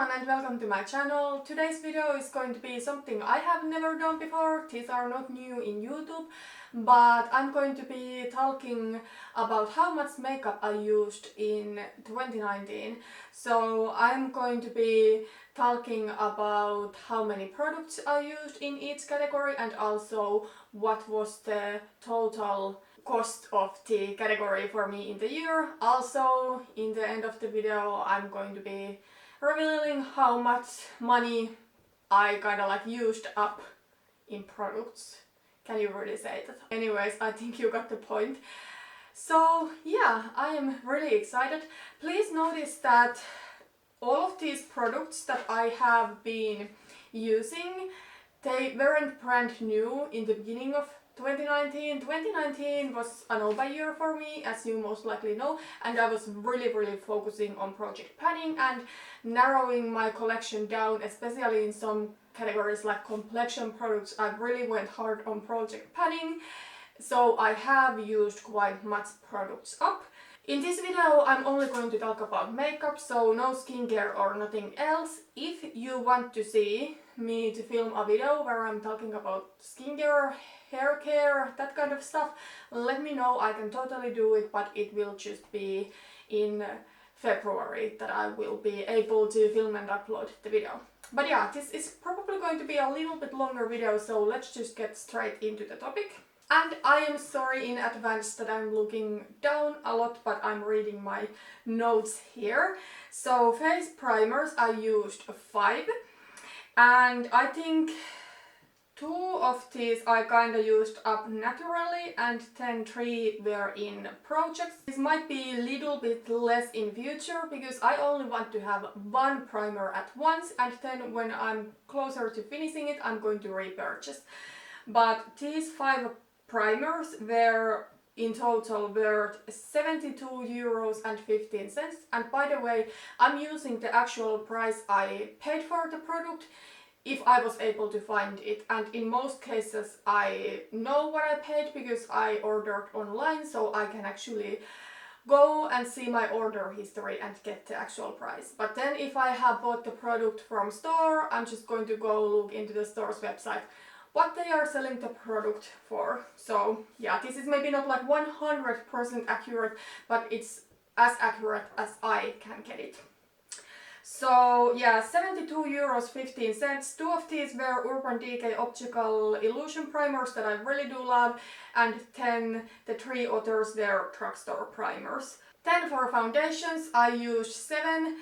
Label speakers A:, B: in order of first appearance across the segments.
A: everyone and welcome to my channel. Today's video is going to be something I have never done before. These are not new in YouTube, but I'm going to be talking about how much makeup I used in 2019. So I'm going to be talking about how many products I used in each category and also what was the total cost of the category for me in the year. Also, in the end of the video, I'm going to be revealing how much money I used up in products. Can you really say that? Anyways, I think you got the point. So yeah, I am really excited. Please notice that all of these products that I have been using, they weren't brand new in the beginning of 2019. 2019 was an open year for me, as you most likely know, and I was really focusing on project planning and narrowing my collection down, especially in some categories like complexion products. I really went hard on project planning, so I have used quite much products up. In this video I'm only going to talk about makeup, so no skincare or nothing else. If you want to see me to film a video where I'm talking about skincare, hair care, that kind of stuff, let me know. I can totally do it, but it will just be in February that I will be able to film and upload the video. But yeah, this is probably going to be a little bit longer video, so let's just get straight into the topic. And I am sorry in advance that I'm looking down a lot, but I'm reading my notes here. So face primers, I used 5, and I think 2 of these I kinda used up naturally and then 3 were in projects. This might be a little bit less in future because I only want to have 1 primer at once, and then when I'm closer to finishing it I'm going to repurchase. But these 5 primers were in total worth 72 €15, and by the way, I'm using the actual price I paid for the product if I was able to find it, and in most cases I know what I paid because I ordered online, so I can actually go and see my order history and get the actual price. But then if I have bought the product from store, I'm just going to go look into the store's website what they are selling the product for. So yeah, this is maybe not like 100% accurate, but it's as accurate as I can get it. So yeah, 72 €15. 2 of these were Urban Decay Optical Illusion primers that I really do love, and then the 3 others were drugstore primers. Then for foundations, I used 7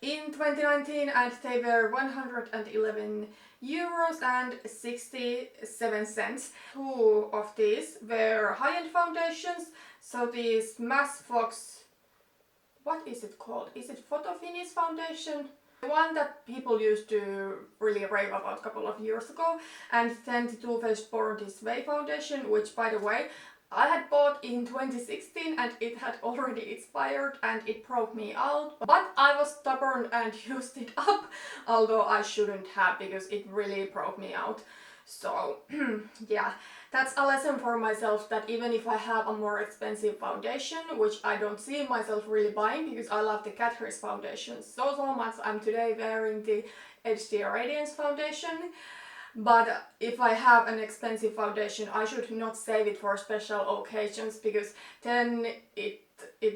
A: in 2019 and they were €111.67. 2 of these were high-end foundations, so these Mass Fox, what is it called? Is it Photo Finish foundation? The one that people used to really rave about a couple of years ago. And then the Too Faced Born This Way foundation, which by the way I had bought in 2016 and it had already expired and it broke me out, but I was stubborn and used it up, although I shouldn't have because it really broke me out. So yeah, that's a lesson for myself, that even if I have a more expensive foundation, which I don't see myself really buying because I love the Catrice foundation so much. I'm today wearing the HD Radiance foundation. But if I have an expensive foundation, I should not save it for special occasions, because then it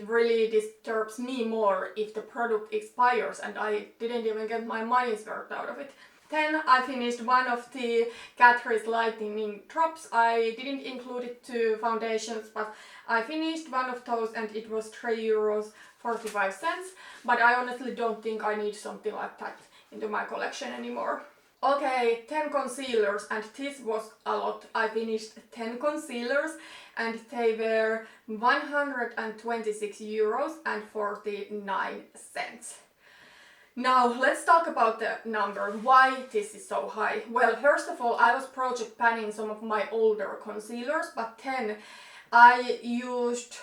A: really disturbs me more if the product expires and I didn't even get my money's worth out of it. Then I finished one of the Catrice Lightning Drops. I didn't include it to foundations, but I finished one of those and it was €3.45. But I honestly don't think I need something like that into my collection anymore. Okay, 10 concealers, and this was a lot. I finished 10 concealers and they were €126.49. Now let's talk about the number, why this is so high. Well, first of all, I was project planning some of my older concealers, but then I used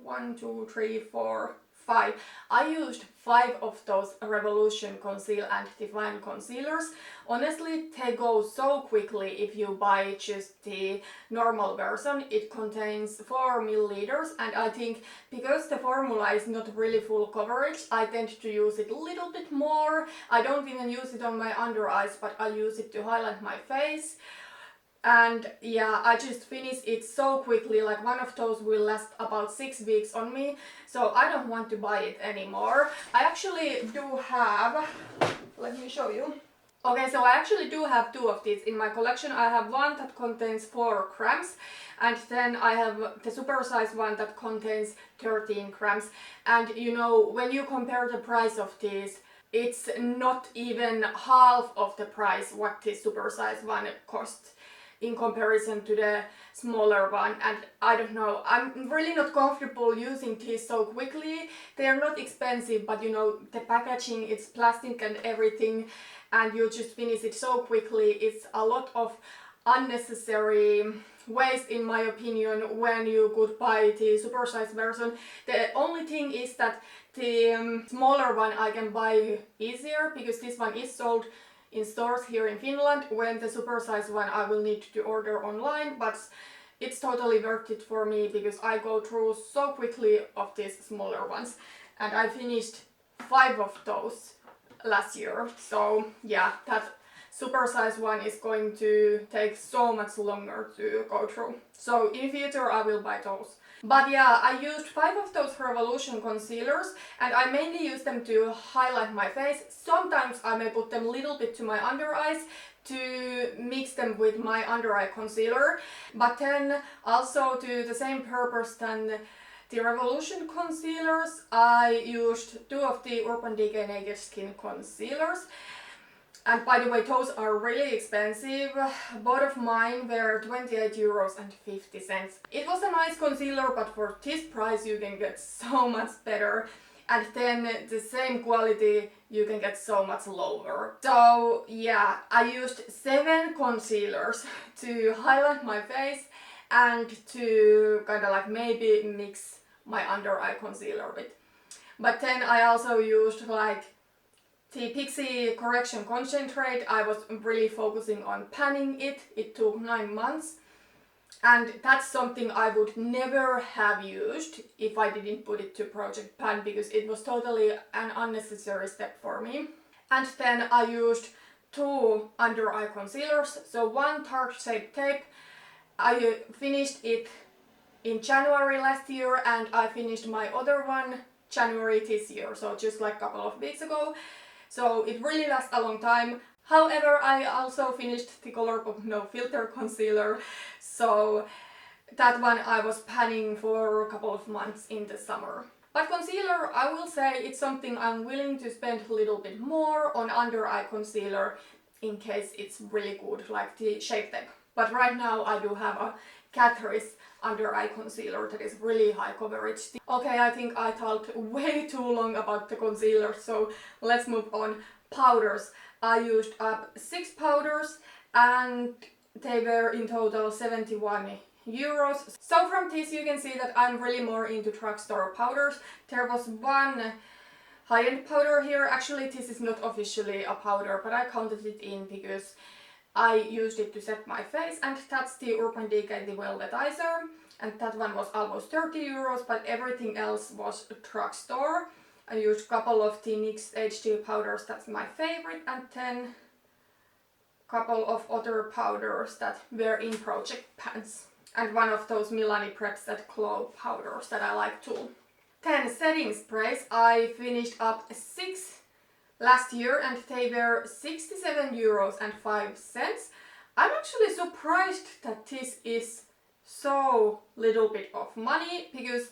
A: 1, 2, 3, 4, 5. I used 5 of those Revolution Conceal and Define concealers. Honestly, they go so quickly if you buy just the normal version. It contains 4 milliliters, and I think because the formula is not really full coverage, I tend to use it a little bit more. I don't even use it on my under eyes, but I use it to highlight my face. And yeah, I just finished it so quickly, like one of those will last about 6 weeks on me, so I don't want to buy it anymore. I actually do have, let me show you. Okay, so I actually do have 2 of these in my collection. I have one that contains 4 grams, and then I have the supersize one that contains 13 grams. And you know, when you compare the price of these, it's not even half of the price what this supersize one costs in comparison to the smaller one. And I don't know, I'm really not comfortable using these so quickly. They are not expensive, but you know, the packaging, it's plastic and everything, and you just finish it so quickly. It's a lot of unnecessary waste in my opinion when you could buy the supersize version. The only thing is that the smaller one I can buy easier because this one is sold in stores here in Finland, when the supersize one I will need to order online, but it's totally worth it for me because I go through so quickly of these smaller ones, and I finished 5 of those last year. So yeah, that supersize one is going to take so much longer to go through. So in future I will buy those. But yeah, I used 5 of those Revolution concealers, and I mainly use them to highlight my face. Sometimes I may put them a little bit to my under eyes to mix them with my under eye concealer, but then also to the same purpose than the Revolution concealers, I used 2 of the Urban Decay Naked Skin concealers. And by the way, those are really expensive. Both of mine were 28 euros and 50 cents. It was a nice concealer, but for this price you can get so much better. And then the same quality you can get so much lower. So yeah, I used 7 concealers to highlight my face and to kind of like maybe mix my under eye concealer with. But then I also used like the Pixie Correction Concentrate. I was really focusing on panning it. It took 9 months. And that's something I would never have used if I didn't put it to Project Pan, because it was totally an unnecessary step for me. And then I used 2 under eye concealers. So one Tarte Shape Tape. I finished it in January last year, and I finished my other one January this year. So just like a couple of weeks ago. So it really lasts a long time. However, I also finished the Colourpop No Filter concealer, so that one I was panning for a couple of months in the summer. But concealer, I will say it's something I'm willing to spend a little bit more on under eye concealer in case it's really good, like the Shape Tape. But right now I do have a Catrice under eye concealer that is really high coverage. Okay, I think I talked way too long about the concealer, so let's move on. Powders. I used up 6 powders and they were in total 71 euros. So from this you can see that I'm really more into drugstore powders. There was one high-end powder here. Actually, this is not officially a powder, but I counted it in because I used it to set my face, and that's the Urban Decay the Velvetizer, and that one was almost 30 euros, but everything else was drugstore. I used a couple of the NYX HD powders, that's my favorite, and then a couple of other powders that were in Project Pants, and one of those Milani Preps that glow powders that I like too. 10 setting sprays. I finished up 6 last year and they were 67 euros and 5 cents. I'm actually surprised that this is so little bit of money, because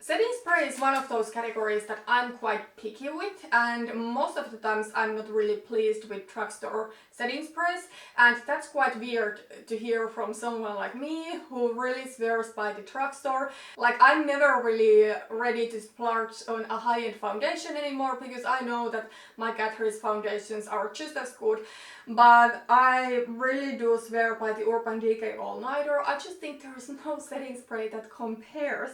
A: setting spray is one of those categories that I'm quite picky with, and most of the times I'm not really pleased with drugstore setting sprays, and that's quite weird to hear from someone like me who really swears by the drugstore. Like, I'm never really ready to splurge on a high-end foundation anymore, because I know that my Catrice foundations are just as good, but I really do swear by the Urban Decay All Nighter. I just think there is no setting spray that compares.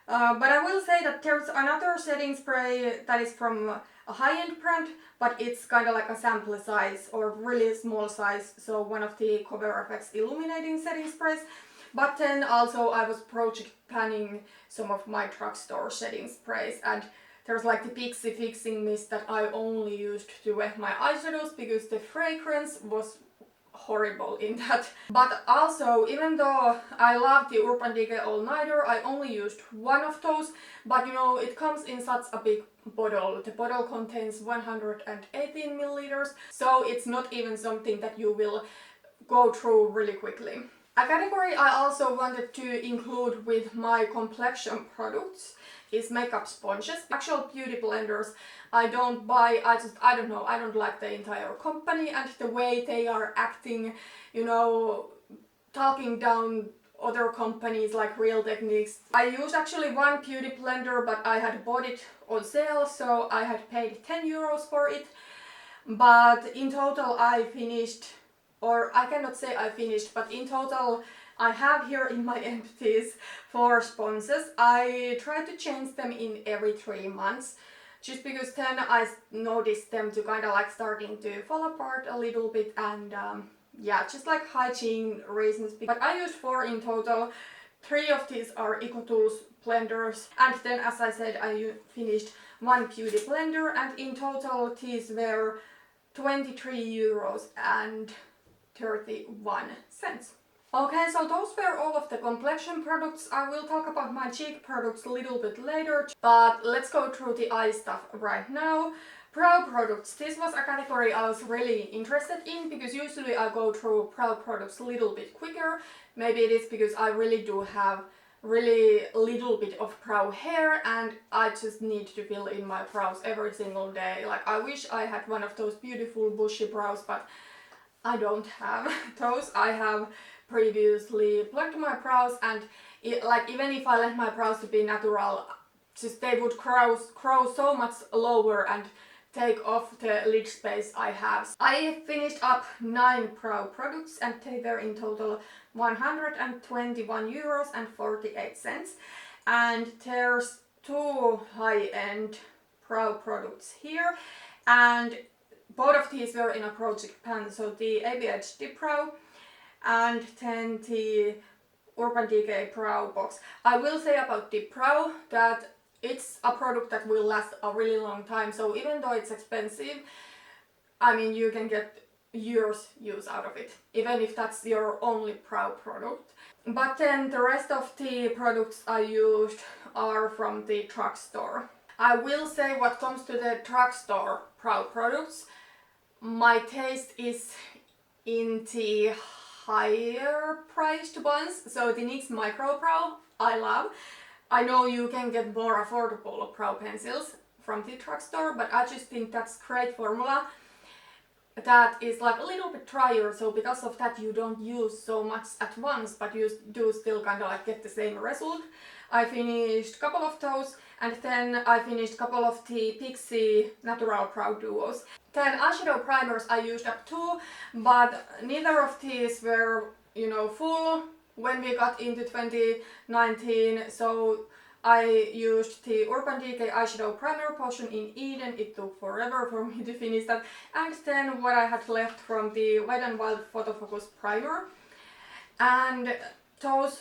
A: But I will say that there's another setting spray that is from a high-end brand, but it's kind of like a sample size or really small size, so one of the Cover FX illuminating setting sprays. But then also I was project planning some of my drugstore setting sprays, and there's like the Pixie Fixing Mist that I only used to wet my eyeshadows because the fragrance was horrible in that. But also, even though I love the Urban Decay All Nighter, I only used one of those, but you know, it comes in such a big bottle. The bottle contains 118 milliliters, so it's not even something that you will go through really quickly. A category I also wanted to include with my complexion products is makeup sponges. Actual beauty blenders I don't buy. I don't know, I don't like the entire company and the way they are acting, you know, talking down other companies like Real Techniques. I use actually one beauty blender, but I had bought it on sale, so I had paid 10 euros for it. But in total I finished, or I cannot say I finished, but in total I have here in my empties 4 sponges. I try to change them in every 3 months, just because then I noticed them to kind of like starting to fall apart a little bit, and yeah, just like hygiene reasons. But I used 4 in total. 3 of these are EcoTools blenders, and then as I said, I finished one beauty blender, and in total these were 23 euros and 31 cents. Okay, so those were all of the complexion products. I will talk about my cheek products a little bit later, but let's go through the eye stuff right now. Brow products. This was a category I was really interested in because usually I go through brow products a little bit quicker. Maybe it is because I really do have really little bit of brow hair and I just need to fill in my brows every single day. Like, I wish I had one of those beautiful bushy brows, but I don't have those. I have previously plucked my brows, and like, even if I let my brows to be natural, just they would grow so much lower and take off the lid space I have. I finished up 9 brow products and they were in total 121 euros and 48 cents. And there's 2 high-end brow products here, and both of these were in a project pan, so the ABH Dip Brow and then the Urban Decay Brow Box. I will say about Dip Brow that it's a product that will last a really long time, so even though it's expensive, I mean, you can get years use out of it, even if that's your only brow product. But then the rest of the products I used are from the drugstore. I will say, what comes to the drugstore brow products, my taste is in the higher priced ones. So the NYX Micro Brow I love. I know you can get more affordable brow pencils from the drugstore, but I just think that's great formula that is like a little bit drier, so because of that you don't use so much at once, but you do still kind of like get the same result. I finished a couple of those, and then I finished a couple of the Pixie Natural Brow Duos. Then eyeshadow primers I used up 2, but neither of these were, you know, full when we got into 2019, so I used the Urban Decay Eyeshadow Primer Potion in Eden. It took forever for me to finish that. And then what I had left from the Wet n Wild Photo Focus Primer. And those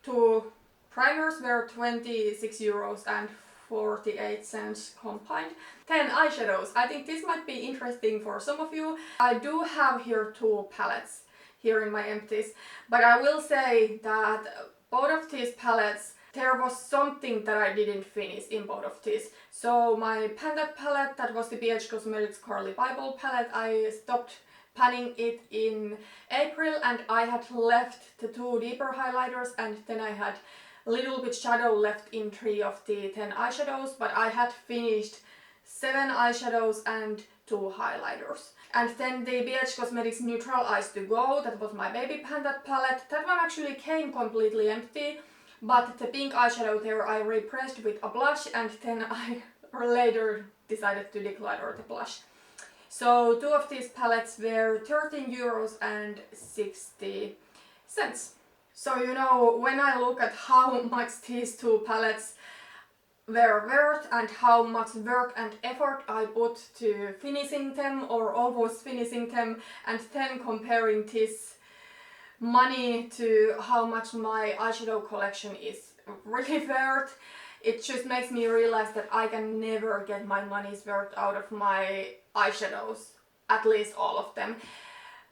A: 2 primers were 26 euros and 48 cents combined. Then eyeshadows. I think this might be interesting for some of you. I do have here 2 palettes here in my empties, but I will say that both of these palettes, there was something that I didn't finish in both of these. So my Panda palette, that was the BH Cosmetics Carli Bybel palette, I stopped panning it in April, and I had left the 2 deeper highlighters, and then I had a little bit shadow left in 3 of the 10 eyeshadows, but I had finished 7 eyeshadows and 2 highlighters. And then the BH Cosmetics Neutral Eyes to Go, that was my Baby Panda palette. That one actually came completely empty, but the pink eyeshadow there I repressed with a blush, and then I later decided to declutter the blush. So 2 of these palettes were 13 euros and 60 cents. So, you know, when I look at how much these 2 palettes were worth and how much work and effort I put to finishing them or almost finishing them, and then comparing this money to how much my eyeshadow collection is really worth, it just makes me realize that I can never get my money's worth out of my eyeshadows, at least all of them.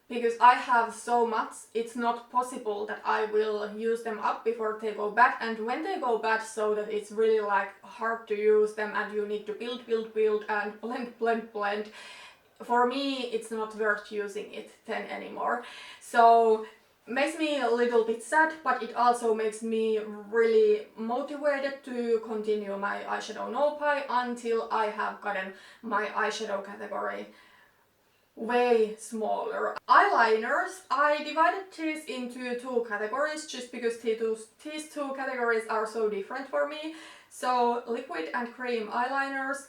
A: Because I have so much, it's not possible that I will use them up before they go bad, and when they go bad, so that it's really like hard to use them and you need to build and blend. For me, it's not worth using it then anymore. So makes me a little bit sad, but it also makes me really motivated to continue my eyeshadow no pie until I have gotten my eyeshadow category way smaller. Eyeliners, I divided these into two categories just because these two categories are so different for me. So liquid and cream eyeliners.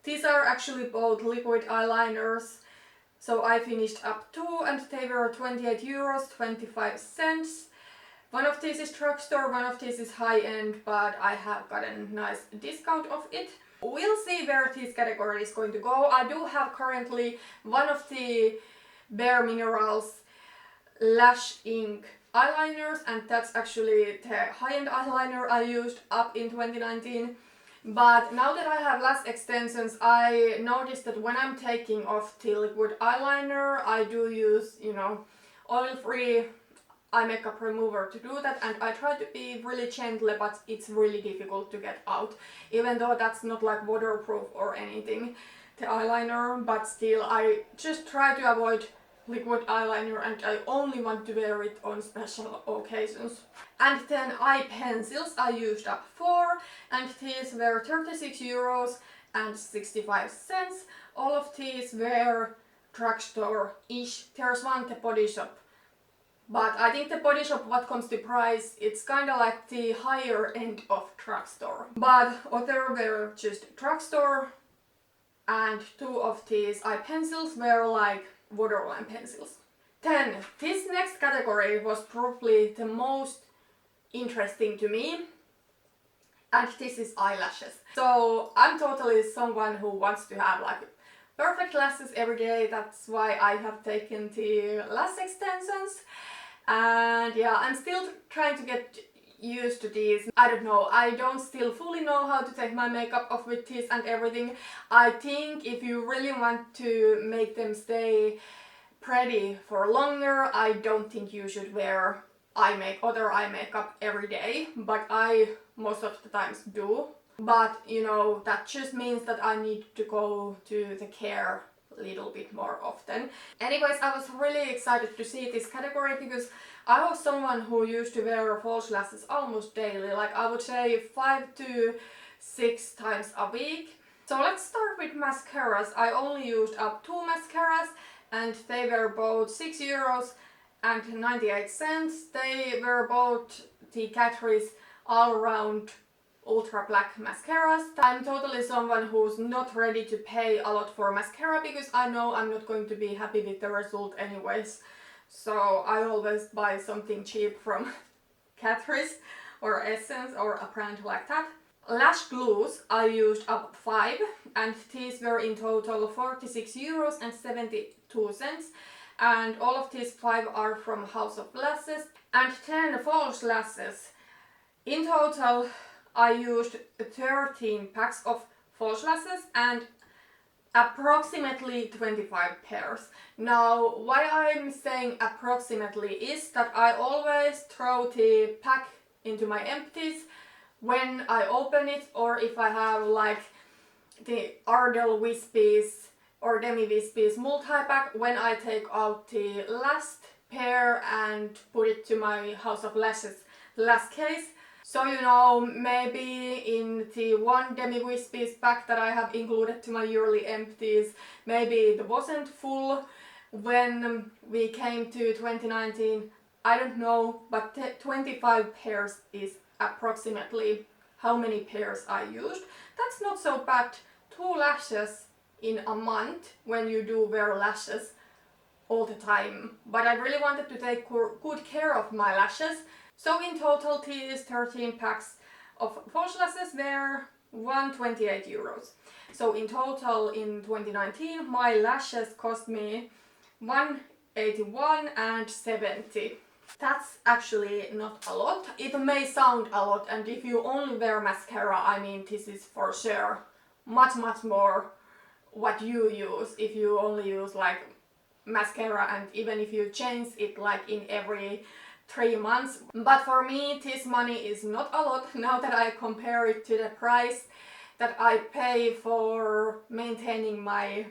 A: These are actually both liquid eyeliners. So I finished up two and they were 28 euros 25 cents. One of these is drugstore, one of these is high-end, but I have gotten a nice discount of it. We'll see where this category is going to go. I do have currently one of the Bare Minerals Lash Ink eyeliners, and that's actually the high-end eyeliner I used up in 2019. But now that I have lash extensions, I noticed that when I'm taking off the liquid eyeliner, I do use, oil-free eye makeup remover to do that, and I try to be really gentle, but it's really difficult to get out, even though that's not like waterproof or anything, the eyeliner, but still I just try to avoid liquid eyeliner and I only want to wear it on special occasions. And then eye pencils, I used up 4 and these were 36 euros and 65 cents. All of these were drugstore-ish. There's one, the Body Shop. But I think the Body Shop, what comes to price, it's kind of like the higher end of drugstore. But other were just drugstore, and 2 of these eye pencils were like waterline pencils. Then this next category was probably the most interesting to me, and this is eyelashes. So I'm totally someone who wants to have like perfect lashes every day. That's why I have taken the lash extensions. And yeah, I'm still trying to get used to these. I don't know, I don't still fully know how to take my makeup off with these and everything. I think if you really want to make them stay pretty for longer, I don't think you should wear other eye makeup every day, but I most of the times do. But that just means that I need to go to the care a little bit more often. Anyways, I was really excited to see this category because I was someone who used to wear false lashes almost daily, like I would say 5 to 6 times a week. So let's start with mascaras. I only used up 2 mascaras and they were both 6 euros and 98 cents. They were both the Catrice All Around Ultra Black mascaras. I'm totally someone who's not ready to pay a lot for mascara because I know I'm not going to be happy with the result anyways. So I always buy something cheap from Catrice or Essence or a brand like that. Lash glues, I used up 5 and these were in total 46 euros and 72 cents. And all of these 5 are from House of Lashes. And 10 false lashes. In total I used 13 packs of false lashes and approximately 25 pairs. Now, why I'm saying approximately is that I always throw the pack into my empties when I open it, or if I have like the Ardell Wispies or Demi Wispies multi-pack, when I take out the last pair and put it to my House of Lashes last case. So maybe in the one Demi Wispies pack that I have included to my yearly empties, maybe it wasn't full when we came to 2019, I don't know, but 25 pairs is approximately how many pairs I used. That's not so bad. 2 lashes in a month when you do wear lashes all the time. But I really wanted to take good care of my lashes. So in total these 13 packs of false lashes were 128 euros. So in total in 2019 my lashes cost me 181 and 70. That's actually not a lot. It may sound a lot, and if you only wear mascara, I mean this is for sure much more what you use if you only use like mascara, and even if you change it like in every 3 months. But for me this money is not a lot now that I compare it to the price that I pay for maintaining my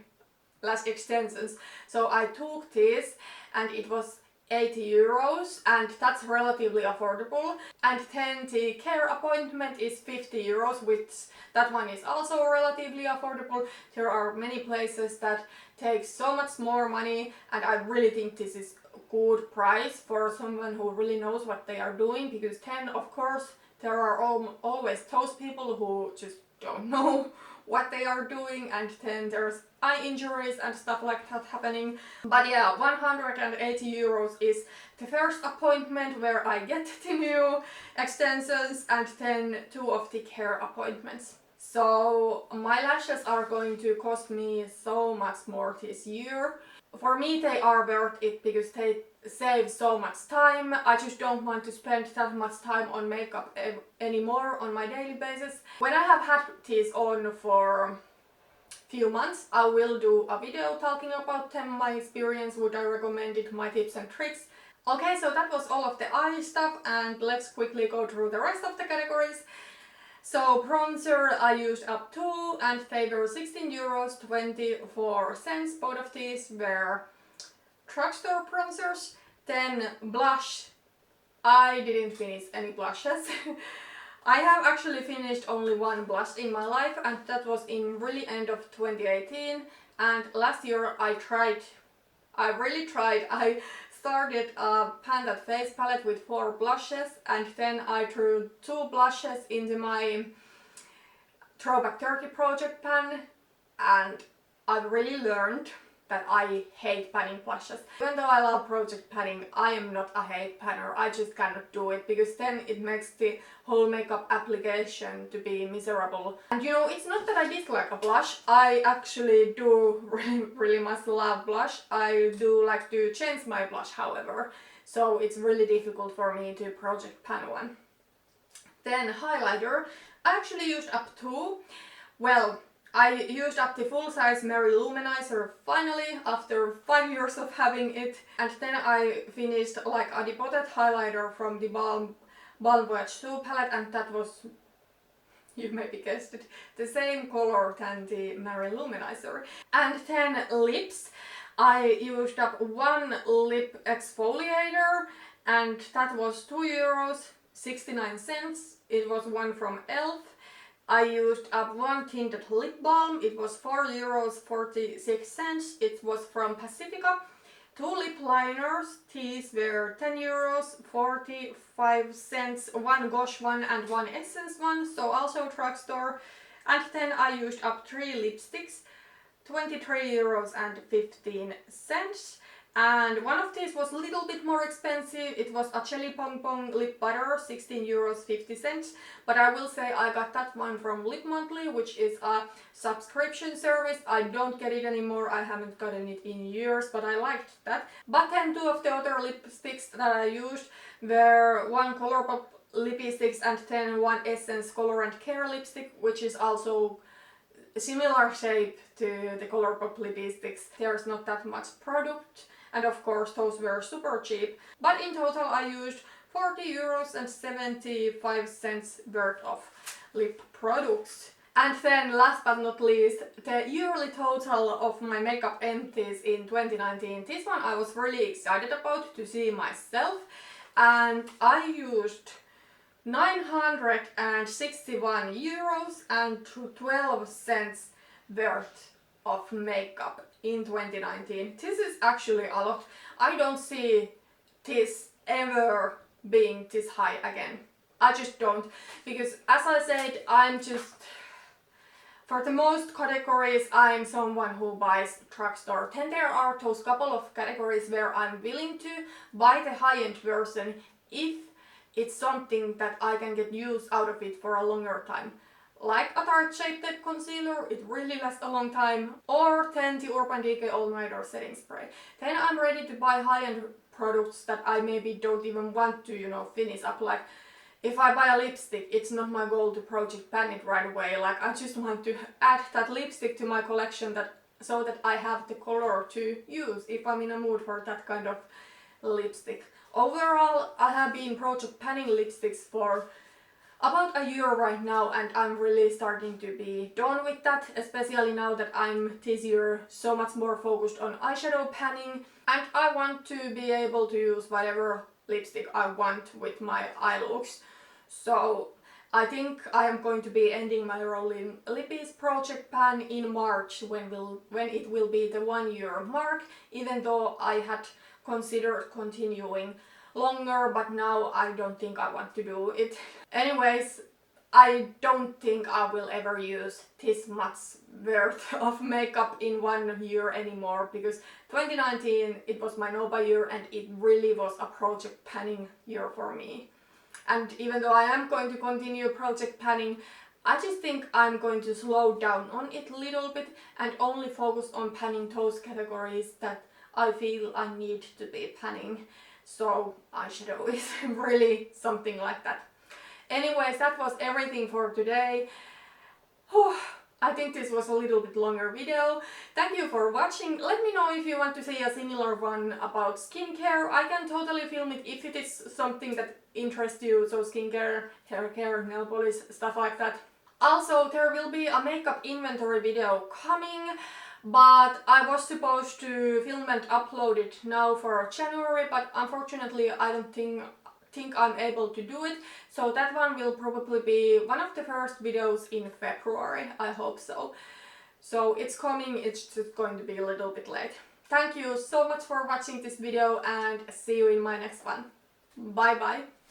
A: lash extensions. So I took this and it was 80 euros, and that's relatively affordable. And then the care appointment is 50 euros, which that one is also relatively affordable. There are many places that take so much more money, and I really think this is a good price for someone who really knows what they are doing, because then of course there are always those people who just don't know what they are doing, and then there's eye injuries and stuff like that happening. But yeah, 180 euros is the first appointment where I get the new extensions, and then 2 of the care appointments. So my lashes are going to cost me so much more this year. For me they are worth it because they save so much time. I just don't want to spend that much time on makeup anymore on my daily basis. When I have had these on for few months, I will do a video talking about them, my experience, would I recommend it, my tips and tricks. Okay, so that was all of the eye stuff, and let's quickly go through the rest of the categories. So bronzer I used up 2, and they were 16 euros 24 cents. Both of these were drugstore bronzers. Then blush, I didn't finish any blushes. I have actually finished only one blush in my life, and that was in really end of 2018. And last year I really tried. I started a Panda face palette with 4 blushes, and then I threw 2 blushes into my Throwback Turkey project pan, and I've really learned that I hate panning blushes. Even though I love project panning, I am not a hate panner. I just cannot do it, because then it makes the whole makeup application to be miserable. And you know, it's not that I dislike a blush. I actually do really much love blush. I do like to change my blush, however. So it's really difficult for me to project pan one. Then highlighter. I actually used up 2. Well, I used up the full-size Mary Luminizer finally after 5 years of having it, and then I finished like a depotted highlighter from the Balm Voyage 2 palette, and that was, you maybe guessed it, the same color than the Mary Luminizer. And then lips, I used up 1 lip exfoliator, and that was 2 euros 69 cents. It was one from e.l.f. I used up 1 tinted lip balm. It was 4 euros 46 cents. It was from Pacifica. 2 lip liners. These were 10 euros 45 cents. 1 Gosh one and 1 Essence one, so also drugstore. And then I used up 3 lipsticks. 23 euros and 15 cents. And one of these was a little bit more expensive. It was a Jelly Pong Pong lip butter, 16 euros 50 cents. But I will say I got that one from Lip Monthly, which is a subscription service. I don't get it anymore. I haven't gotten it in years, but I liked that. But then 2 of the other lipsticks that I used were 1 Colourpop lipsticks and then 1 Essence Color and Care lipstick, which is also similar shape to the Colourpop lipsticks. There's not that much product. And of course those were super cheap, but in total I used 40 euros and 75 cents worth of lip products. And then last but not least, the yearly total of my makeup empties in 2019. This one I was really excited about to see myself, and I used 961 euros and 12 cents worth of makeup in 2019. This is actually a lot. I don't see this ever being this high again. I just don't, because as I said, I'm just, for the most categories, I'm someone who buys drugstore. Then there are those couple of categories where I'm willing to buy the high-end version if it's something that I can get use out of it for a longer time. like a Tarte Shape Tape Concealer, it really lasts a long time, or 10 the Urban Decay All Nighter Setting Spray. Then I'm ready to buy high-end products that I maybe don't even want to, you know, finish up. Like, if I buy a lipstick, it's not my goal to project pan it right away. Like, I just want to add that lipstick to my collection so that I have the color to use if I'm in a mood for that kind of lipstick. Overall, I have been project panning lipsticks for about a year right now, and I'm really starting to be done with that, especially now that I'm this year so much more focused on eyeshadow panning, and I want to be able to use whatever lipstick I want with my eye looks. So I think I am going to be ending my Rolling Lippies project pan in March when it will be the 1 year mark, even though I had considered continuing longer, but now I don't think I want to do it. Anyways, I don't think I will ever use this much worth of makeup in 1 year anymore, because 2019 it was my Nova year and it really was a project panning year for me. And even though I am going to continue project panning, I just think I'm going to slow down on it a little bit and only focus on panning those categories that I feel I need to be panning. So eyeshadow is really something like that. Anyways, that was everything for today. I think this was a little bit longer video. Thank you for watching. Let me know if you want to see a similar one about skincare. I can totally film it if it is something that interests you, so skincare, hair care, nail polish, stuff like that. Also, there will be a makeup inventory video coming, but I was supposed to film and upload it now for January, but unfortunately I don't think I'm able to do it, so that one will probably be one of the first videos in February. I hope so. So it's coming, it's just going to be a little bit late. Thank you so much for watching this video and see you in my next one. Bye bye!